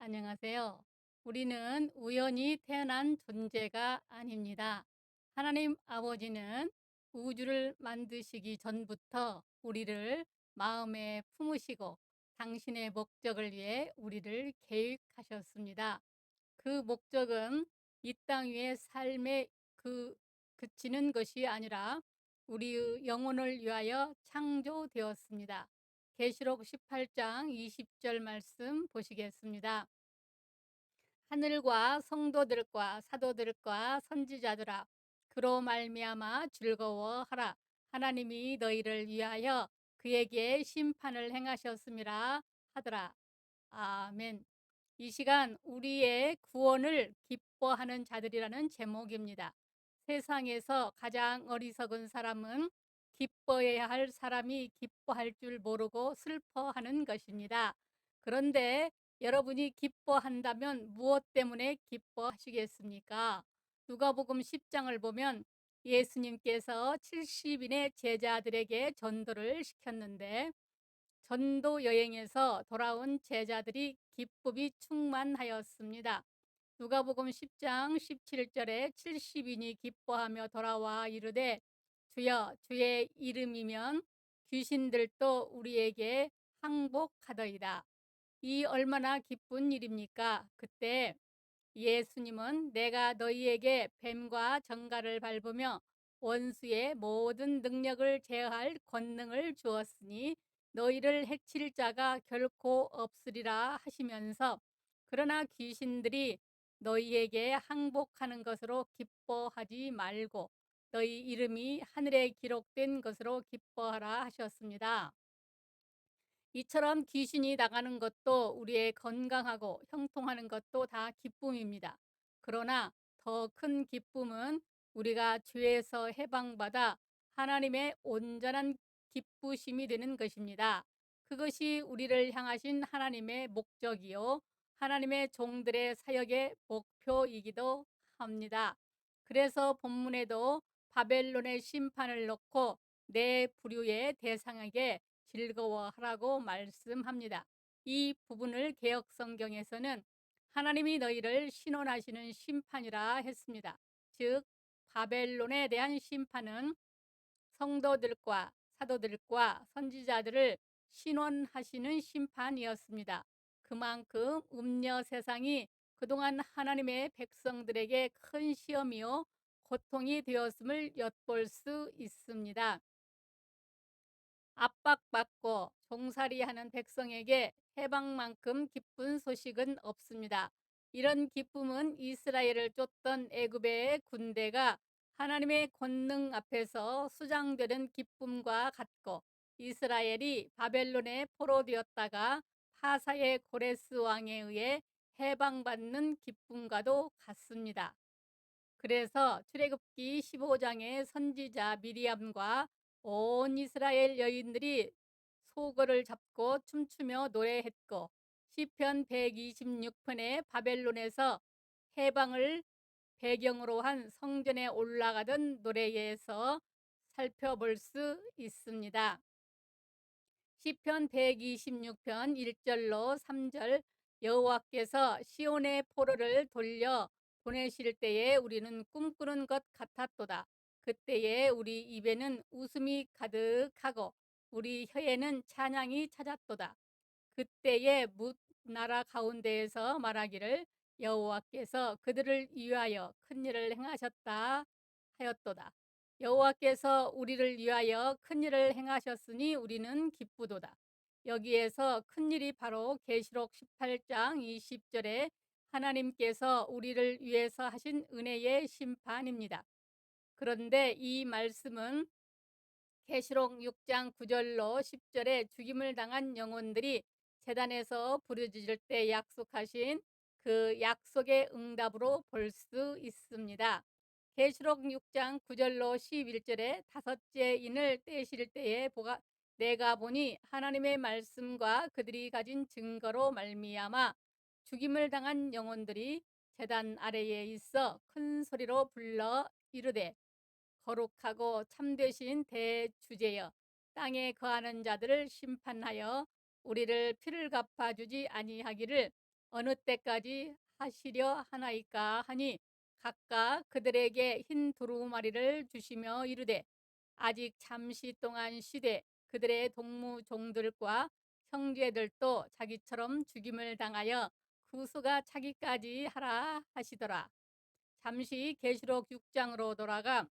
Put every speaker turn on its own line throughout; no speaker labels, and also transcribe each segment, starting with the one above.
안녕하세요. 우리는 우연히 태어난 존재가 아닙니다. 하나님 아버지는 우주를 만드시기 전부터 우리를 마음에 품으시고 당신의 목적을 위해 우리를 계획하셨습니다. 그 목적은 이 땅 위의 삶에 그치는 것이 아니라 우리의 영혼을 위하여 창조되었습니다. 계시록 18장 20절 말씀 보시겠습니다. 하늘과 성도들과 사도들과 선지자들아, 그로 말미암아 즐거워하라. 하나님이 너희를 위하여 그에게 심판을 행하셨음이라 하더라. 아멘. 이 시간 우리의 구원을 기뻐하는 자들이라는 제목입니다. 세상에서 가장 어리석은 사람은 기뻐해야 할 사람이 기뻐할 줄 모르고 슬퍼하는 것입니다. 그런데 여러분이 기뻐한다면 무엇 때문에 기뻐하시겠습니까? 누가복음 10장을 보면 예수님께서 70인의 제자들에게 전도를 시켰는데 전도 여행에서 돌아온 제자들이 기쁨이 충만하였습니다. 누가복음 10장 17절에 70인이 기뻐하며 돌아와 이르되 주여 주의 이름이면 귀신들도 우리에게 항복하더이다. 이 얼마나 기쁜 일입니까? 그때 예수님은 내가 너희에게 뱀과 정갈을 밟으며 원수의 모든 능력을 제어할 권능을 주었으니 너희를 해칠 자가 결코 없으리라 하시면서 그러나 귀신들이 너희에게 항복하는 것으로 기뻐하지 말고 너희 이름이 하늘에 기록된 것으로 기뻐하라 하셨습니다. 이처럼 귀신이 나가는 것도 우리의 건강하고 형통하는 것도 다 기쁨입니다. 그러나 더 큰 기쁨은 우리가 죄에서 해방받아 하나님의 온전한 기쁘심이 되는 것입니다. 그것이 우리를 향하신 하나님의 목적이요 하나님의 종들의 사역의 목표이기도 합니다. 그래서 본문에도 바벨론의 심판을 놓고 내 부류의 대상에게 즐거워하라고 말씀합니다. 이 부분을 개역 성경에서는 하나님이 너희를 신원하시는 심판이라 했습니다. 즉 바벨론에 대한 심판은 성도들과 사도들과 선지자들을 신원하시는 심판이었습니다. 그만큼 음녀 세상이 그동안 하나님의 백성들에게 큰 시험이요 고통이 되었음을 엿볼 수 있습니다. 압박받고 종살이하는 백성에게 해방만큼 기쁜 소식은 없습니다. 이런 기쁨은 이스라엘을 쫓던 애굽의 군대가 하나님의 권능 앞에서 수장되는 기쁨과 같고 이스라엘이 바벨론에 포로되었다가 파사의 고레스 왕에 의해 해방받는 기쁨과도 같습니다. 그래서 출애굽기 15장의 선지자 미리암과 온 이스라엘 여인들이 소거를 잡고 춤추며 노래했고 시편 126편의 바벨론에서 해방을 배경으로 한 성전에 올라가던 노래에서 살펴볼 수 있습니다. 시편 126편 1절로 3절 여호와께서 시온의 포로를 돌려 보내실 때에 우리는 꿈꾸는 것 같았도다. 그때에 우리 입에는 웃음이 가득하고 우리 혀에는 찬양이 찾았도다. 그때에 뭇 나라 가운데에서 말하기를 여호와께서 그들을 위하여 큰 일을 행하셨다 하였도다. 여호와께서 우리를 위하여 큰 일을 행하셨으니 우리는 기쁘도다. 여기에서 큰 일이 바로 계시록 18장 20절에 하나님께서 우리를 위해서 하신 은혜의 심판입니다. 그런데 이 말씀은 계시록 6장 9절로 10절에 죽임을 당한 영혼들이 제단에서 부르짖을 때 약속하신 그 약속의 응답으로 볼 수 있습니다. 계시록 6장 9절로 11절에 다섯째 인을 떼실 때에 내가 보니 하나님의 말씀과 그들이 가진 증거로 말미암아 죽임을 당한 영혼들이 제단 아래에 있어 큰 소리로 불러 이르되 거룩하고 참되신 대주제여 땅에 거하는 자들을 심판하여 우리를 피를 갚아주지 아니하기를 어느 때까지 하시려 하나이까 하니 각각 그들에게 흰 두루마리를 주시며 이르되 아직 잠시 동안 쉬되 그들의 동무종들과 형제들도 자기처럼 죽임을 당하여 구수가 차기까지 하라 하시더라. 잠시 계시록 6장으로 돌아가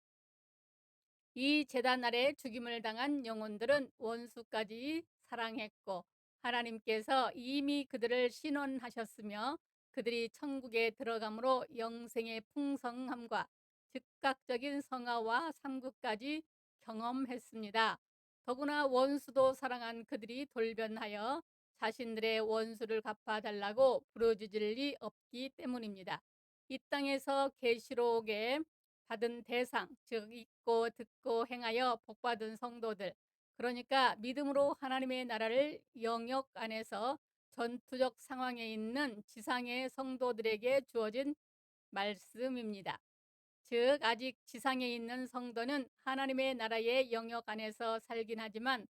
이 제단 아래 죽임을 당한 영혼들은 원수까지 사랑했고 하나님께서 이미 그들을 신원하셨으며 그들이 천국에 들어감으로 영생의 풍성함과 즉각적인 성화와 상급까지 경험했습니다. 더구나 원수도 사랑한 그들이 돌변하여 자신들의 원수를 갚아달라고 부르짖을 리 없기 때문입니다. 이 땅에서 계시록에 받은 대상, 즉 읽고 듣고 행하여 복받은 성도들, 그러니까 믿음으로 하나님의 나라를 영역 안에서 전투적 상황에 있는 지상의 성도들에게 주어진 말씀입니다. 즉 아직 지상에 있는 성도는 하나님의 나라의 영역 안에서 살긴 하지만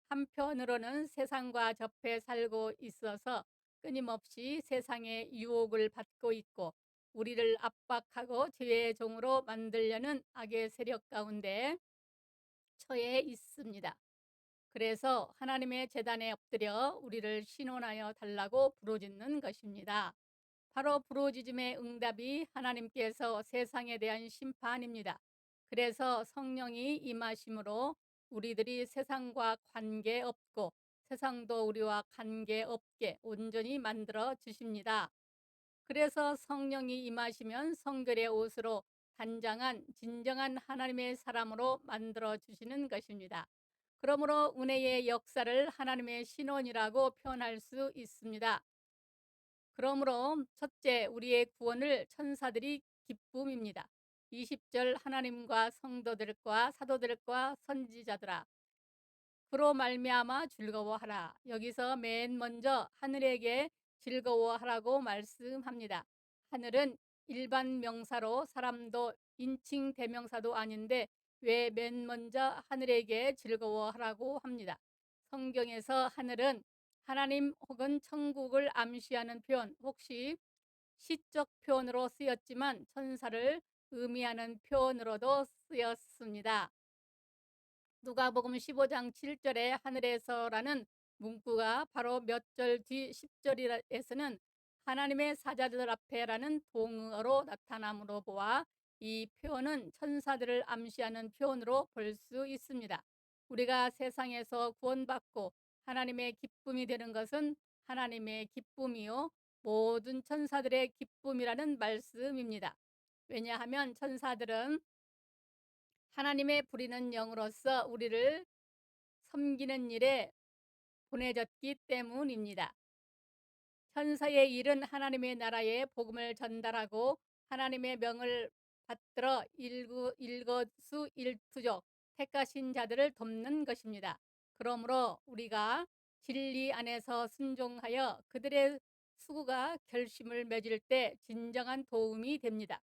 한편으로는 세상과 접해 살고 있어서 끊임없이 세상의 유혹을 받고 있고 우리를 압박하고 죄의 종으로 만들려는 악의 세력 가운데 처해 있습니다. 그래서 하나님의 제단에 엎드려 우리를 신원하여 달라고 부르짖는 것입니다. 바로 부르짖음의 응답이 하나님께서 세상에 대한 심판입니다. 그래서 성령이 임하심으로 우리들이 세상과 관계없고 세상도 우리와 관계없게 온전히 만들어 주십니다. 그래서 성령이 임하시면 성결의 옷으로 단장한 진정한 하나님의 사람으로 만들어 주시는 것입니다. 그러므로 은혜의 역사를 하나님의 신원이라고 표현할 수 있습니다. 그러므로 첫째, 우리의 구원을 천사들이 기쁨입니다. 20절 하나님과 성도들과 사도들과 선지자들아 그로 말미암아 즐거워하라. 여기서 맨 먼저 하늘에게 즐거워하라고 말씀합니다. 하늘은 일반 명사로 사람도 인칭 대명사도 아닌데 왜 맨 먼저 하늘에게 즐거워하라고 합니다. 성경에서 하늘은 하나님 혹은 천국을 암시하는 표현, 혹시 시적 표현으로 쓰였지만 천사를 의미하는 표현으로도 쓰였습니다. 누가복음 15장 7절에 하늘에서라는 문구가 바로 몇 절 뒤 10절에서는 하나님의 사자들 앞에라는 동어로 나타남으로 보아 이 표현은 천사들을 암시하는 표현으로 볼 수 있습니다. 우리가 세상에서 구원받고 하나님의 기쁨이 되는 것은 하나님의 기쁨이요 모든 천사들의 기쁨이라는 말씀입니다. 왜냐하면 천사들은 하나님의 부리는 영으로서 우리를 섬기는 일에 보내졌기 때문입니다. 천사의 일은 하나님의 나라의 복음을 전달하고 하나님의 명을 받들어 일거수일투족 택하신 자들을 돕는 것입니다. 그러므로 우리가 진리 안에서 순종하여 그들의 수고가 결심을 맺을 때 진정한 도움이 됩니다.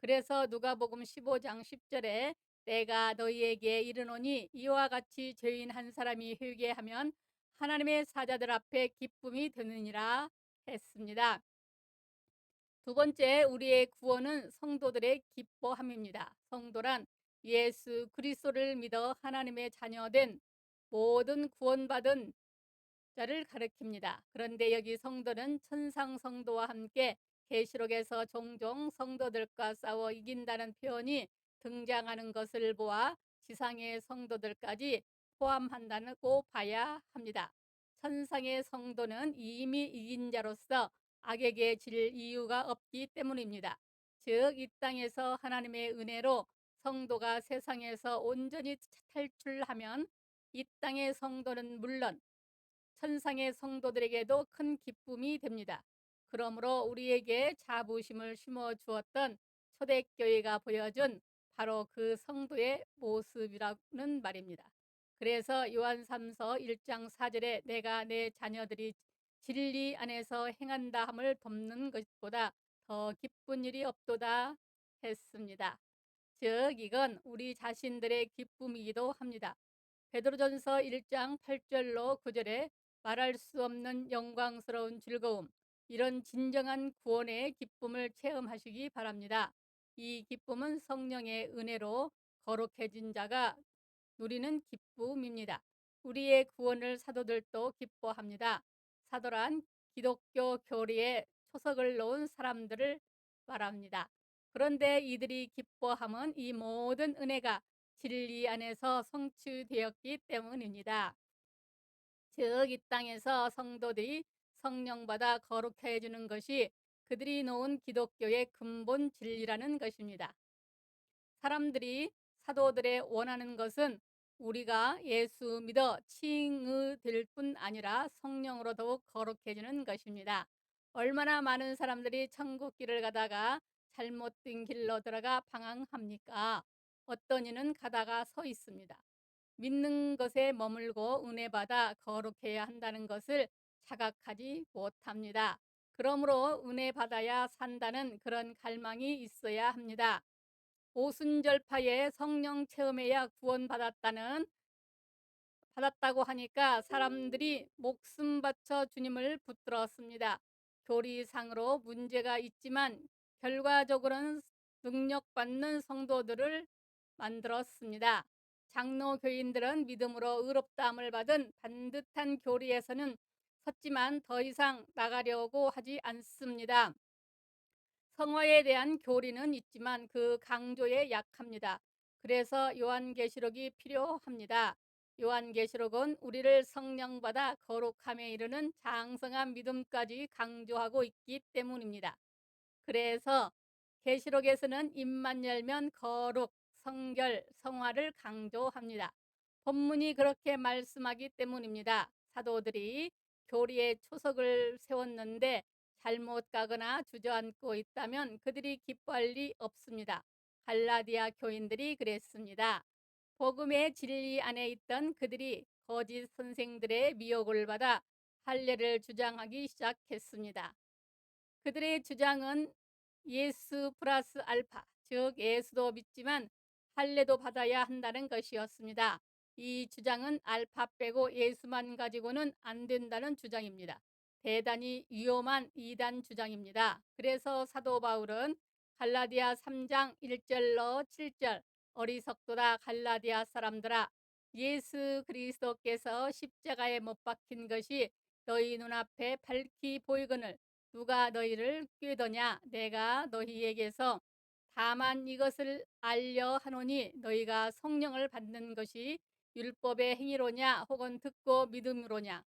그래서 누가복음 15장 10절에 내가 너희에게 이르노니 이와 같이 죄인 한 사람이 회개하면 하나님의 사자들 앞에 기쁨이 되느니라 했습니다. 두 번째, 우리의 구원은 성도들의 기뻐함입니다. 성도란 예수 그리스도를 믿어 하나님의 자녀된 모든 구원받은 자를 가리킵니다. 그런데 여기 성도는 천상 성도와 함께 계시록에서 종종 성도들과 싸워 이긴다는 표현이 등장하는 것을 보아 지상의 성도들까지 포함한다고 봐야 합니다. 천상의 성도는 이미 이긴 자로서 악에게 질 이유가 없기 때문입니다. 즉, 이 땅에서 하나님의 은혜로 성도가 세상에서 온전히 탈출하면 이 땅의 성도는 물론 천상의 성도들에게도 큰 기쁨이 됩니다. 그러므로 우리에게 자부심을 심어 주었던 초대교회가 보여준 바로 그 성도의 모습이라는 말입니다. 그래서 요한3서 1장 4절에 내가 내 자녀들이 진리 안에서 행한다 함을 돕는 것보다 더 기쁜 일이 없도다 했습니다. 즉 이건 우리 자신들의 기쁨이기도 합니다. 베드로전서 1장 8절로 9절에 말할 수 없는 영광스러운 즐거움, 이런 진정한 구원의 기쁨을 체험하시기 바랍니다. 이 기쁨은 성령의 은혜로 거룩해진 자가 누리는 기쁨입니다. 우리의 구원을 사도들도 기뻐합니다. 사도란 기독교 교리에 초석을 놓은 사람들을 말합니다. 그런데 이들이 기뻐함은 이 모든 은혜가 진리 안에서 성취되었기 때문입니다. 즉, 이 땅에서 성도들이 성령받아 거룩해지는 것이 그들이 놓은 기독교의 근본 진리라는 것입니다. 사람들이 사도들의 원하는 것은 우리가 예수 믿어 칭의될 뿐 아니라 성령으로 더욱 거룩해지는 것입니다. 얼마나 많은 사람들이 천국 길을 가다가 잘못된 길로 들어가 방황합니까? 어떤 이는 가다가 서 있습니다. 믿는 것에 머물고 은혜받아 거룩해야 한다는 것을 자각하지 못합니다. 그러므로 은혜받아야 산다는 그런 갈망이 있어야 합니다. 오순절파에 성령 체험해야 받았다고 하니까 사람들이 목숨 바쳐 주님을 붙들었습니다. 교리상으로 문제가 있지만 결과적으로는 능력받는 성도들을 만들었습니다. 장로 교인들은 믿음으로 의롭다함을 받은 반듯한 교리에서는 섰지만 더 이상 나가려고 하지 않습니다. 성화에 대한 교리는 있지만 그 강조에 약합니다. 그래서 요한계시록이 필요합니다. 요한계시록은 우리를 성령받아 거룩함에 이르는 장성한 믿음까지 강조하고 있기 때문입니다. 그래서 계시록에서는 입만 열면 거룩, 성결, 성화를 강조합니다. 본문이 그렇게 말씀하기 때문입니다. 사도들이 교리에 초석을 세웠는데 잘못 가거나 주저앉고 있다면 그들이 기뻐할 리 없습니다. 갈라디아 교인들이 그랬습니다. 복음의 진리 안에 있던 그들이 거짓 선생들의 미혹을 받아 할례를 주장하기 시작했습니다. 그들의 주장은 예수 플러스 알파, 즉 예수도 믿지만 할례도 받아야 한다는 것이었습니다. 이 주장은 알파 빼고 예수만 가지고는 안 된다는 주장입니다. 대단히 위험한 이단 주장입니다. 그래서 사도 바울은 갈라디아 3장 1절로 7절 어리석도다 갈라디아 사람들아, 예수 그리스도께서 십자가에 못 박힌 것이 너희 눈앞에 밝히 보이거늘 누가 너희를 꾀더냐? 내가 너희에게서 다만 이것을 알려 하노니 너희가 성령을 받는 것이 율법의 행위로냐 혹은 듣고 믿음으로냐?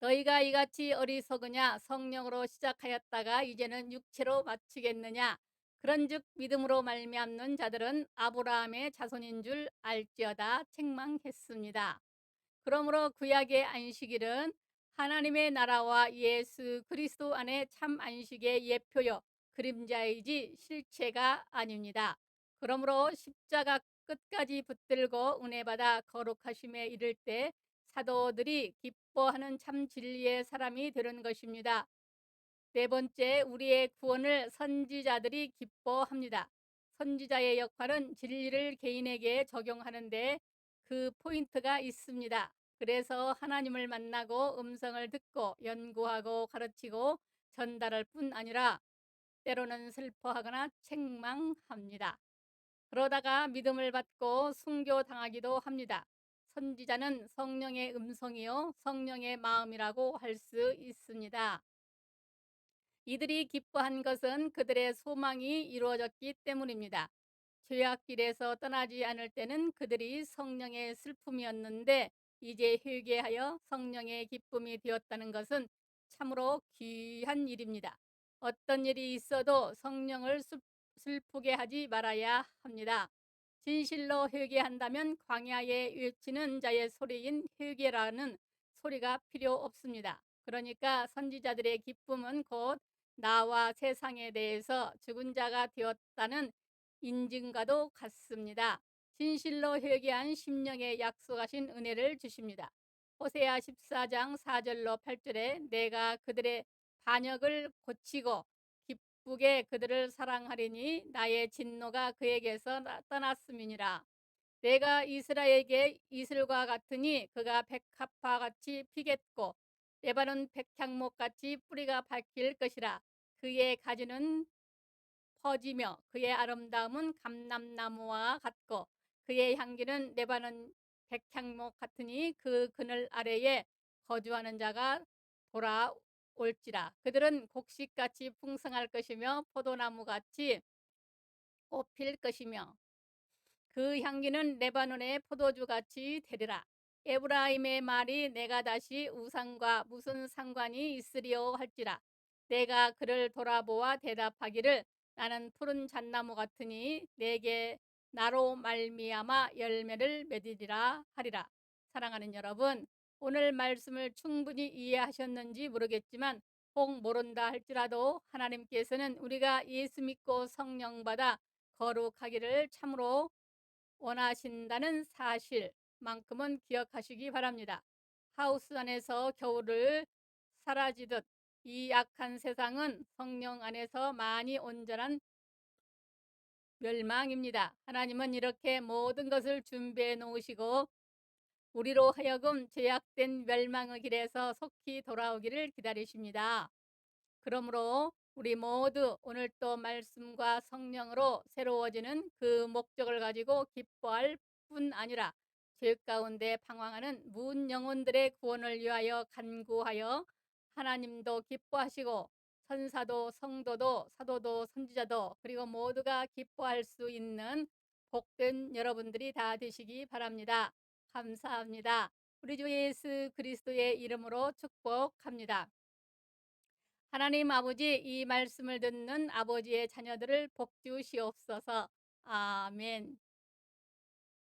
너희가 이같이 어리석으냐? 성령으로 시작하였다가 이제는 육체로 마치겠느냐? 그런즉 믿음으로 말미암는 자들은 아브라함의 자손인 줄 알지어다 책망했습니다. 그러므로 구약의 안식일은 하나님의 나라와 예수 그리스도 안에 참 안식의 예표요 그림자이지 실체가 아닙니다. 그러므로 십자가 끝까지 붙들고 은혜받아 거룩하심에 이를 때 사도들이 기뻐하는 참 진리의 사람이 되는 것입니다. 네 번째, 우리의 구원을 선지자들이 기뻐합니다. 선지자의 역할은 진리를 개인에게 적용하는데 그 포인트가 있습니다. 그래서 하나님을 만나고 음성을 듣고 연구하고 가르치고 전달할 뿐 아니라 때로는 슬퍼하거나 책망합니다. 그러다가 믿음을 받고 순교당하기도 합니다. 선지자는 성령의 음성이요 성령의 마음이라고 할 수 있습니다. 이들이 기뻐한 것은 그들의 소망이 이루어졌기 때문입니다. 죄악길에서 떠나지 않을 때는 그들이 성령의 슬픔이었는데 이제 회개하여 성령의 기쁨이 되었다는 것은 참으로 귀한 일입니다. 어떤 일이 있어도 성령을 슬프게 하지 말아야 합니다. 진실로 회개한다면 광야에 외치는 자의 소리인 회개라는 소리가 필요 없습니다. 그러니까 선지자들의 기쁨은 곧 나와 세상에 대해서 죽은 자가 되었다는 인증과도 같습니다. 진실로 회개한 심령에 약속하신 은혜를 주십니다. 호세아 14장 4절로 8절에 내가 그들의 반역을 고치고 기쁘게 그들을 사랑하리니 나의 진노가 그에게서 떠났음이니라. 내가 이스라엘에게 이슬과 같으니 그가 백합화 같이 피겠고 레바논 백향목같이 뿌리가 박힐 것이라. 그의 가지는 퍼지며 그의 아름다움은 감람나무와 같고 그의 향기는 레바논 백향목 같으니 그 그늘 아래에 거주하는 자가 돌아올지라. 그들은 곡식같이 풍성할 것이며 포도나무같이 꽃필 것이며 그 향기는 레바논의 포도주같이 되리라. 에브라임의 말이 내가 다시 우상과 무슨 상관이 있으리요 할지라. 내가 그를 돌아보아 대답하기를 나는 푸른 잣나무 같으니 내게 나로 말미암아 열매를 맺으리라 하리라. 사랑하는 여러분, 오늘 말씀을 충분히 이해하셨는지 모르겠지만 혹 모른다 할지라도 하나님께서는 우리가 예수 믿고 성령 받아 거룩하기를 참으로 원하신다는 사실만큼은 기억하시기 바랍니다. 하우스 안에서 겨울을 사라지듯 이 악한 세상은 성령 안에서 많이 온전한 멸망입니다. 하나님은 이렇게 모든 것을 준비해 놓으시고 우리로 하여금 죄악된 멸망의 길에서 속히 돌아오기를 기다리십니다. 그러므로 우리 모두 오늘 또 말씀과 성령으로 새로워지는 그 목적을 가지고 기뻐할 뿐 아니라 죄 가운데 방황하는 문 영혼들의 구원을 위하여 간구하여 하나님도 기뻐하시고 천사도 성도도 사도도 선지자도 그리고 모두가 기뻐할 수 있는 복된 여러분들이 다 되시기 바랍니다. 감사합니다. 우리 주 예수 그리스도의 이름으로 축복합니다. 하나님 아버지, 이 말씀을 듣는 아버지의 자녀들을 복 주시옵소서. 아멘.